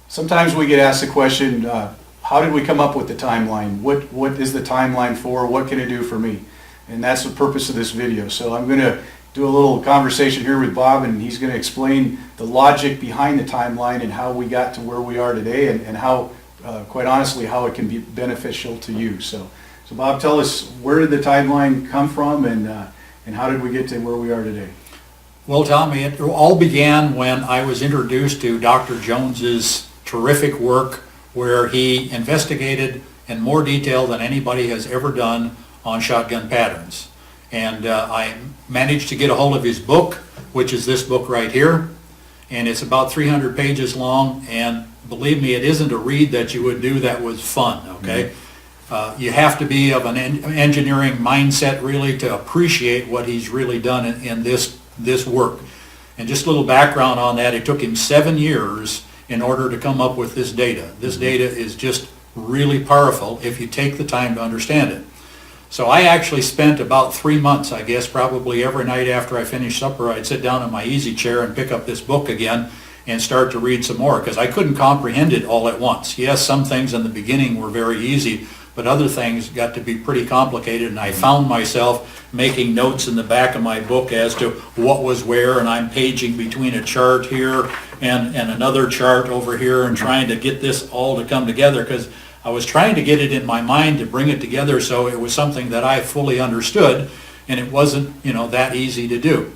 Sometimes we get asked the question, how did we come up with the timeline? What is the timeline for? What can it do for me? And that's the purpose of this video. So I'm going to do a little conversation here with Bob, and he's going to explain the logic behind the timeline and how we got to where we are today, and how, quite honestly, how it can be beneficial to you. So Bob, tell us, where did the timeline come from, and how did we get to where we are today? Well, Tommy, it all began when I was introduced to Dr. Jones's terrific work, where he investigated in more detail than anybody has ever done on shotgun patterns. And I managed to get a hold of his book, which is this book right here. And it's about 300 pages long. And believe me, it isn't a read that you would do that was fun, okay? You have to be of an engineering mindset really to appreciate what he's really done in this work. And just a little background on that, it took him 7 years in order to come up with this data. This data is just really powerful if you take the time to understand it. So I actually spent about 3 months, I guess, probably every night after I finished supper, I'd sit down in my easy chair and pick up this book again and start to read some more, because I couldn't comprehend it all at once. Yes, some things in the beginning were very easy, but other things got to be pretty complicated, and I found myself making notes in the back of my book as to what was where, and I'm paging between a chart here and another chart over here and trying to get this all to come together, because I was trying to get it in my mind to bring it together so it was something that I fully understood, and it wasn't, that easy to do.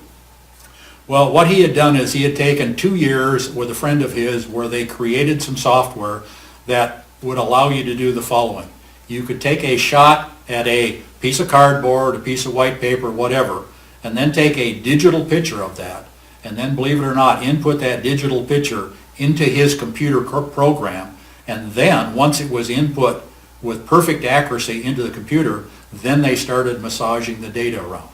Well, what he had done is he had taken 2 years with a friend of his where they created some software that would allow you to do the following. You could take a shot at a piece of cardboard, a piece of white paper, whatever, and then take a digital picture of that, and then, believe it or not, input that digital picture into his computer program. And then, once it was input with perfect accuracy into the computer, then they started massaging the data around.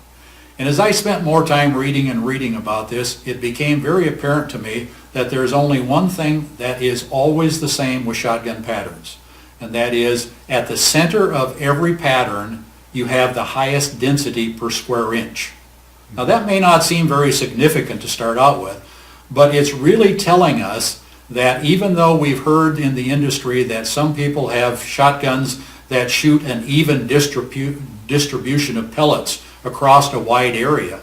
And as I spent more time reading about this, it became very apparent to me that there's only one thing that is always the same with shotgun patterns. And that is, at the center of every pattern, you have the highest density per square inch. Now that may not seem very significant to start out with, but it's really telling us that even though we've heard in the industry that some people have shotguns that shoot an even distribution of pellets across a wide area,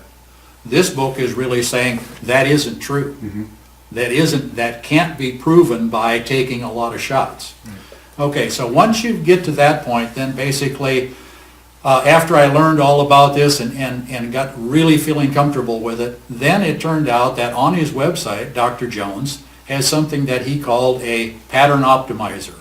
this book is really saying that isn't true. That can't be proven by taking a lot of shots. Okay, so once you get to that point, then basically, after I learned all about this and got really feeling comfortable with it, then it turned out that on his website, Dr. Jones has something that he called a pattern optimizer.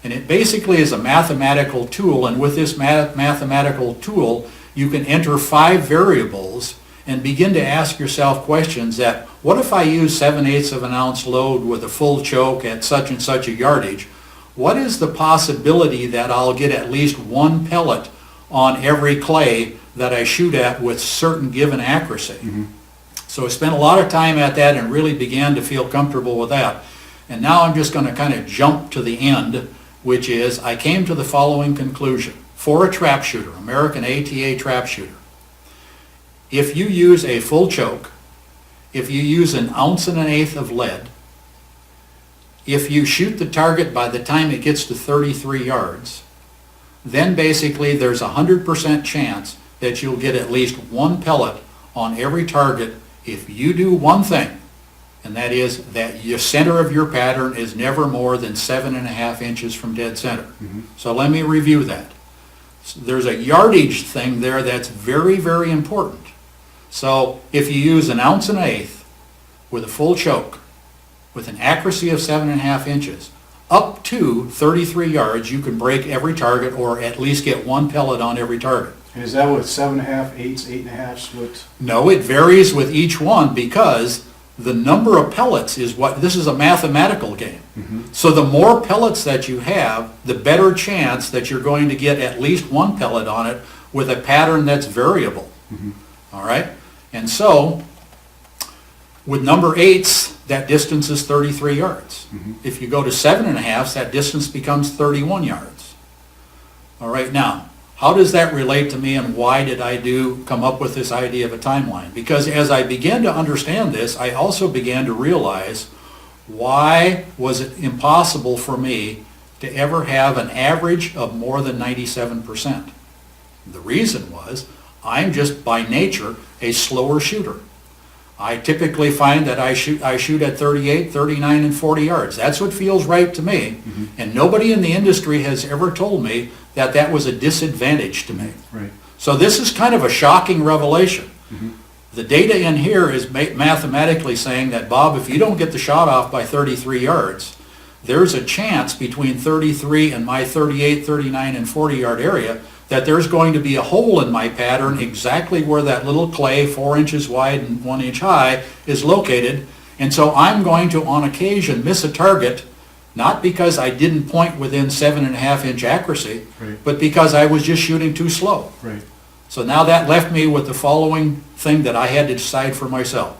And it basically is a mathematical tool, and with this mathematical tool, you can enter 5 variables and begin to ask yourself questions that, what if I use 7/8 of an ounce load with a full choke at such and such a yardage? What is the possibility that I'll get at least 1 pellet on every clay that I shoot at with certain given accuracy? So I spent a lot of time at that and really began to feel comfortable with that. And now I'm just going to kind of jump to the end, which is I came to the following conclusion. For a trap shooter, American ATA trap shooter, if you use a full choke, if you use 1 1/8 ounce of lead, if you shoot the target by the time it gets to 33 yards, then basically there's a 100% chance that you'll get at least 1 pellet on every target if you do one thing, and that is that your center of your pattern is never more than 7.5 inches from dead center. So let me review that. So there's a yardage thing there that's very, very important. So if you use 1 1/8 ounce with a full choke, with an accuracy of 7.5 inches, up to 33 yards, you can break every target or at least get 1 pellet on every target. And is that with 7.5, 8s, 8.5s? What? No, it varies with each one because the number of pellets is what, this is a mathematical game. So the more pellets that you have, the better chance that you're going to get at least 1 pellet on it with a pattern that's variable. All right? And so, with number 8s, that distance is 33 yards. If you go to 7.5s, that distance becomes 31 yards. All right, now, how does that relate to me, and why did I come up with this idea of a timeline? Because as I began to understand this, I also began to realize why was it impossible for me to ever have an average of more than 97%? The reason was, I'm just by nature a slower shooter. I typically find that I shoot at 38, 39, and 40 yards. That's what feels right to me. And nobody in the industry has ever told me that that was a disadvantage to me. Right. So this is kind of a shocking revelation. The data in here is mathematically saying that, Bob, if you don't get the shot off by 33 yards, there's a chance between 33 and my 38, 39, and 40 yard area that there's going to be a hole in my pattern exactly where that little clay 4 inches wide and 1 inch high is located. And so I'm going to, on occasion, miss a target, not because I didn't point within 7.5 inch accuracy, Right. but because I was just shooting too slow. Right. So now that left me with the following thing that I had to decide for myself.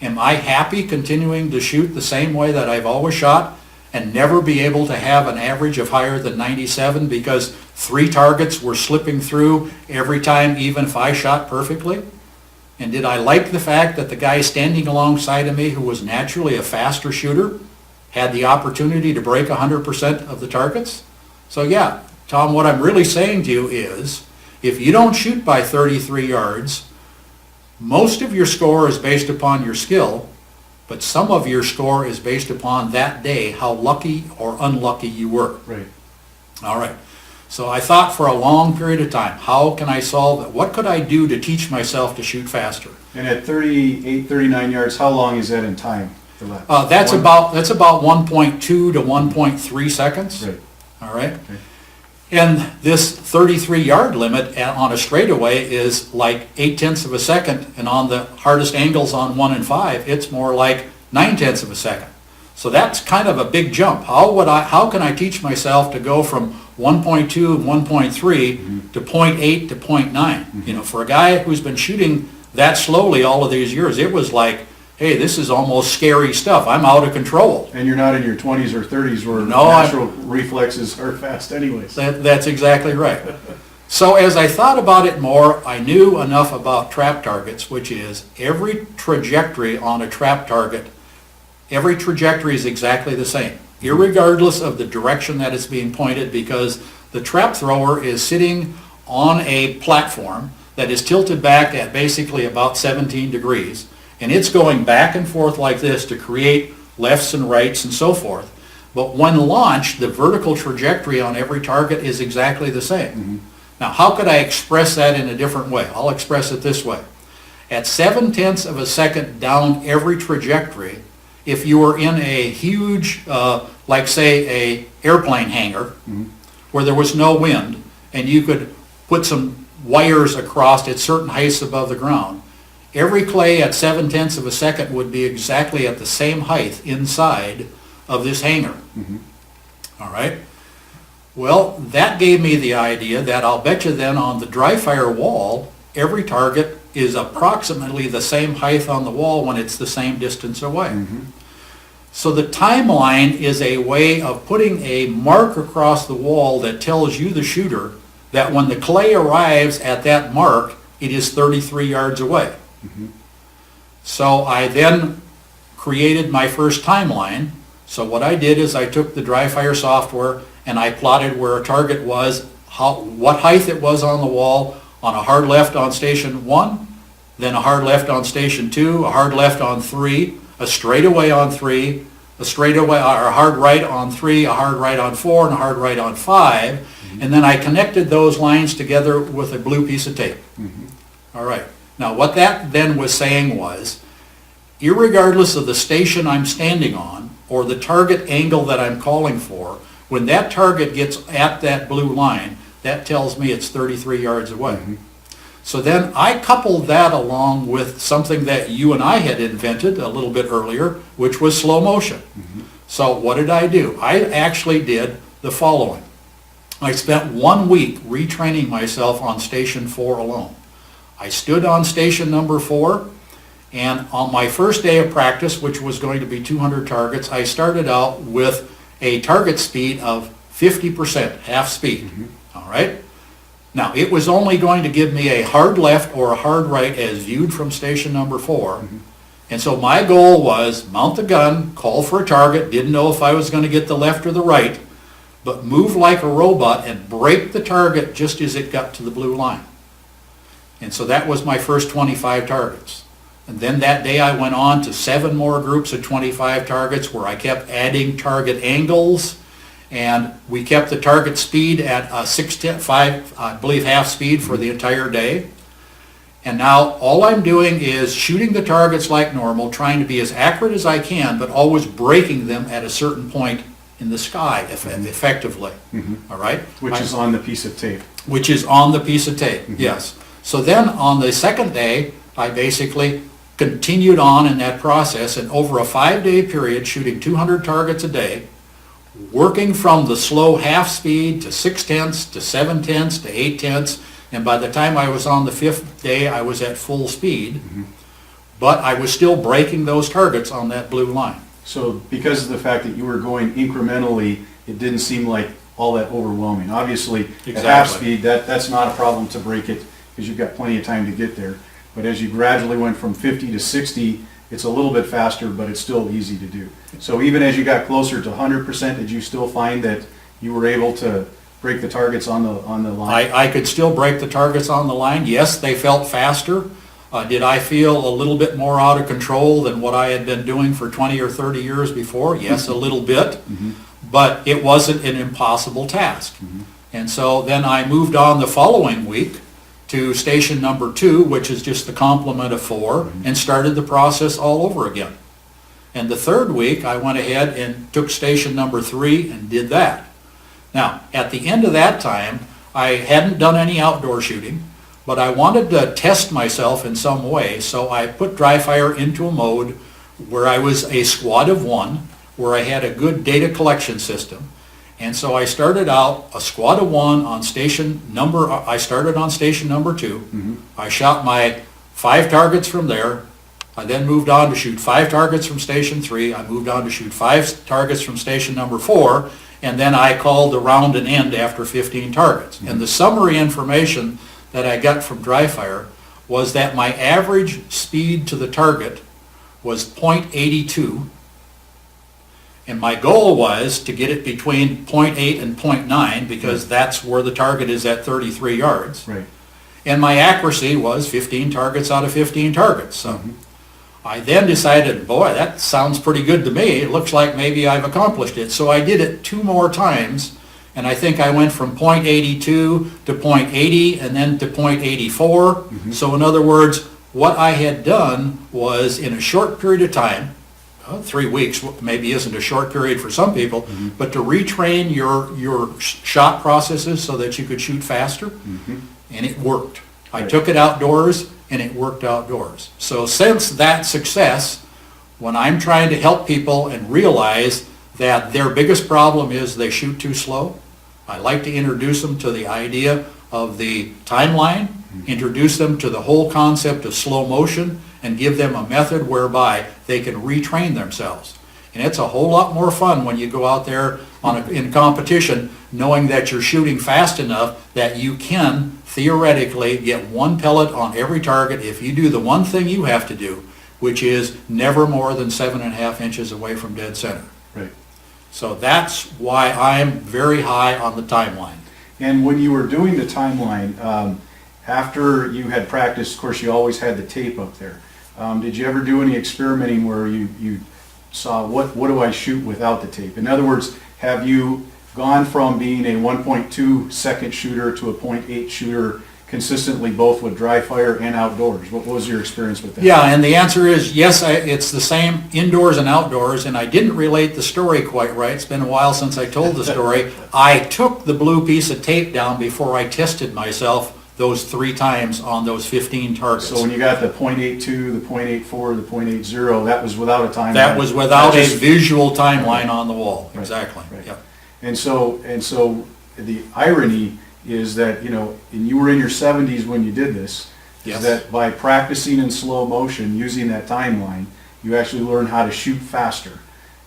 Am I happy continuing to shoot the same way that I've always shot and never be able to have an average of higher than 97 because 3 targets were slipping through every time, even if I shot perfectly? And did I like the fact that the guy standing alongside of me, who was naturally a faster shooter, had the opportunity to break 100% of the targets? So yeah, Tom, what I'm really saying to you is, if you don't shoot by 33 yards, most of your score is based upon your skill, but some of your score is based upon that day, how lucky or unlucky you were. Right. All right. So I thought for a long period of time, how can I solve it? What could I do to teach myself to shoot faster? And at 38, 39 yards, how long is that in time for that? That's about 1.2 to 1.3 seconds. Right. All right. Okay. And this 33 yard limit on a straightaway is like 0.8 of a second, and on the hardest angles on 1 and 5, it's more like 0.9 of a second. So that's kind of a big jump. How can I teach myself to go from 1.2 and 1.3 to 0.8 to 0.9? You know, for a guy who's been shooting that slowly all of these years, it was like, hey, this is almost scary stuff. I'm out of control. And you're not in your 20s or 30s where No, natural reflexes are fast anyways. That's exactly right. So as I thought about it more, I knew enough about trap targets, which is every trajectory on a trap target, every trajectory is exactly the same, irregardless of the direction that it's being pointed, because the trap thrower is sitting on a platform that is tilted back at basically about 17 degrees, and it's going back and forth like this to create lefts and rights and so forth. But when launched, the vertical trajectory on every target is exactly the same. Now, how could I express that in a different way? I'll express it this way. At 0.7 of a second down every trajectory, if you were in a huge, like say a airplane hangar, where there was no wind, and you could put some wires across at certain heights above the ground, every clay at 0.7 of a second would be exactly at the same height inside of this hangar. All right? Well, that gave me the idea that I'll bet you then on the dry fire wall, every target is approximately the same height on the wall when it's the same distance away. So the timeline is a way of putting a mark across the wall that tells you, the shooter, that when the clay arrives at that mark, it is 33 yards away. So I then created my first timeline. So what I did is I took the dry fire software and I plotted where a target was, what height it was on the wall, on a hard left on station 1, then a hard left on station 2, a hard left on 3, a straightaway on 3, a straightaway or a hard right on 3, a hard right on 4, and a hard right on 5. And then I connected those lines together with a blue piece of tape. All right. Now what that then was saying was, irregardless of the station I'm standing on or the target angle that I'm calling for, when that target gets at that blue line, that tells me it's 33 yards away. So then I coupled that along with something that you and I had invented a little bit earlier, which was slow motion. So what did I do? I actually did the following. I spent 1 week retraining myself on station 4 alone. I stood on station number 4, and on my first day of practice, which was going to be 200 targets, I started out with a target speed of 50%, half speed. All right? Now, it was only going to give me a hard left or a hard right as viewed from station number 4, And so my goal was mount the gun, call for a target, didn't know if I was going to get the left or the right, but move like a robot and break the target just as it got to the blue line. And so that was my first 25 targets. And then that day I went on to 7 more groups of 25 targets where I kept adding target angles, and we kept the target speed at 6.5, I believe half speed for the entire day. And now all I'm doing is shooting the targets like normal, trying to be as accurate as I can, but always breaking them at a certain point in the sky effectively. All right? Which is on the piece of tape. Which is on the piece of tape, yes. So then on the second day, I basically continued on in that process, and over a 5-day period, shooting 200 targets a day, working from the slow half speed to 6/10 to 7/10 to 8/10, and by the time I was on the 5th day, I was at full speed, but I was still breaking those targets on that blue line. So because of the fact that you were going incrementally, it didn't seem like all that overwhelming. Obviously, at half Exactly. speed, that's not a problem to break it because you've got plenty of time to get there. But as you gradually went from 50 to 60, it's a little bit faster, but it's still easy to do. So even as you got closer to 100%, did you still find that you were able to break the targets on the line? I could still break the targets on the line. Yes, they felt faster. Did I feel a little bit more out of control than what I had been doing for 20 or 30 years before? Yes, a little bit. But it wasn't an impossible task. And so then I moved on the following week to station number 2, which is just the complement of 4, and started the process all over again. And the third week, I went ahead and took station number 3 and did that. Now, at the end of that time, I hadn't done any outdoor shooting, but I wanted to test myself in some way, so I put dry fire into a mode where I was a squad of 1, where I had a good data collection system. And so I started out a squad of 1 on station number, I started on station number 2. I shot my 5 targets from there. I then moved on to shoot 5 targets from station 3. I moved on to shoot 5 targets from station number 4. And then I called the round and end after 15 targets. And the summary information that I got from dry fire was that my average speed to the target was .82. And my goal was to get it between .8 and .9 because that's where the target is at 33 yards. Right. And my accuracy was 15 targets out of 15 targets. So I then decided, boy, that sounds pretty good to me. It looks like maybe I've accomplished it. So I did it 2 more times, and I think I went from .82 to .80 and then to .84. So in other words, what I had done was in a short period of time, 3 weeks maybe isn't a short period for some people, but to retrain your shot processes so that you could shoot faster, and it worked. I took it outdoors, and it worked outdoors. So since that success, when I'm trying to help people and realize that their biggest problem is they shoot too slow, I like to introduce them to the idea of the timeline, introduce them to the whole concept of slow motion, and give them a method whereby they can retrain themselves. And it's a whole lot more fun when you go out there in competition knowing that you're shooting fast enough that you can theoretically get 1 pellet on every target if you do the one thing you have to do, which is never more than 7.5 inches away from dead center. Right. So that's why I'm very high on the timeline. And when you were doing the timeline, after you had practiced, of course, you always had the tape up there. Did you ever do any experimenting where you saw what do I shoot without the tape? In other words, have you gone from being a 1.2 second shooter to a .8 shooter consistently, both with dry fire and outdoors? What was your experience with that? Yeah, and the answer is yes, it's the same indoors and outdoors, and I didn't relate the story quite right. It's been a while since I told the story. I took the blue piece of tape down before I tested myself those 3 times on those 15 targets. So when you got the .82, the .84, the .80, that was without a timeline? That was without That a just- visual timeline on the wall. Right, Exactly. right. Yep. And so the irony is that, and you were in your 70s when you did this, Yes. is that by practicing in slow motion, using that timeline, you actually learn how to shoot faster.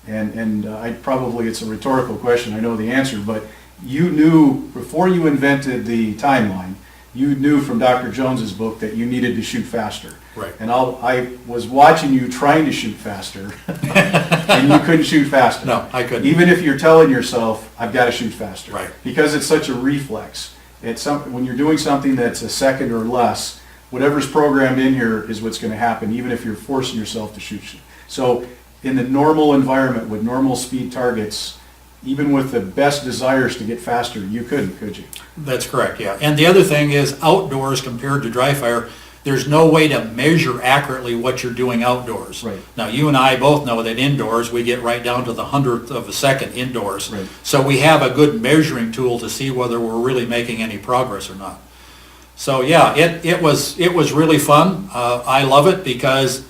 And it's a rhetorical question, I know the answer, but you knew, before you invented the timeline, you knew from Dr. Jones's book that you needed to shoot faster. Right. And I was watching you trying to shoot faster, and you couldn't shoot faster. No, I couldn't. Even if you're telling yourself, I've got to shoot faster. Right. Because it's such a reflex. When you're doing something that's a second or less, whatever's programmed in here is what's going to happen, even if you're forcing yourself to shoot. So in the normal environment with normal speed targets, even with the best desires to get faster, you couldn't, could you? That's correct, yeah. And the other thing is outdoors compared to dry fire, there's no way to measure accurately what you're doing outdoors. Right. Now, you and I both know that indoors, we get right down to the 100th of a second indoors. Right. So we have a good measuring tool to see whether we're really making any progress or not. So yeah, it was really fun. I love it because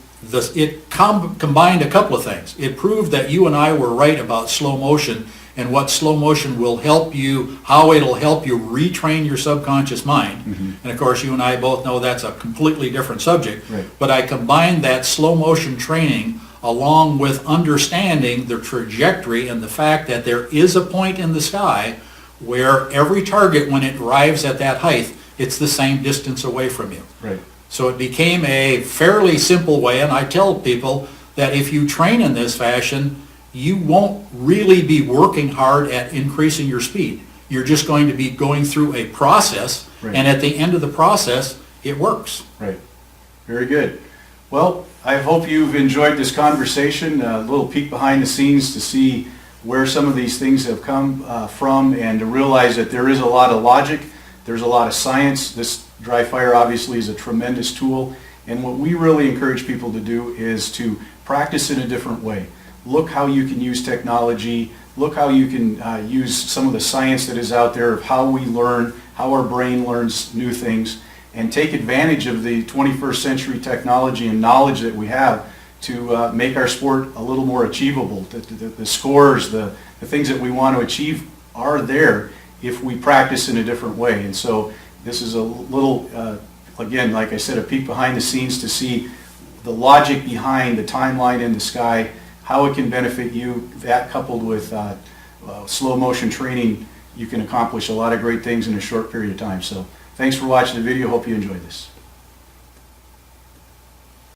it combined a couple of things. It proved that you and I were right about slow motion and what slow motion will help you, how it'll help you retrain your subconscious mind. Mm-hmm. And of course, you and I both know that's a completely different subject. Right. But I combined that slow motion training along with understanding the trajectory and the fact that there is a point in the sky where every target, when it arrives at that height, it's the same distance away from you. Right. So it became a fairly simple way, and I tell people that if you train in this fashion, you won't really be working hard at increasing your speed. You're just going to be going through a process, Right. and at the end of the process, it works. Right. Very good. Well, I hope you've enjoyed this conversation, a little peek behind the scenes to see where some of these things have come from, and to realize that there is a lot of logic, there's a lot of science. This dry fire obviously is a tremendous tool, and what we really encourage people to do is to practice in a different way. Look how you can use technology, look how you can use some of the science that is out there of how we learn, how our brain learns new things, and take advantage of the 21st century technology and knowledge that we have to make our sport a little more achievable. The scores, the things that we want to achieve are there if we practice in a different way. And so this is a little, again, like I said, a peek behind the scenes to see the logic behind the timeline in the sky, how it can benefit you. That coupled with slow motion training, you can accomplish a lot of great things in a short period of time. So thanks for watching the video. Hope you enjoyed this.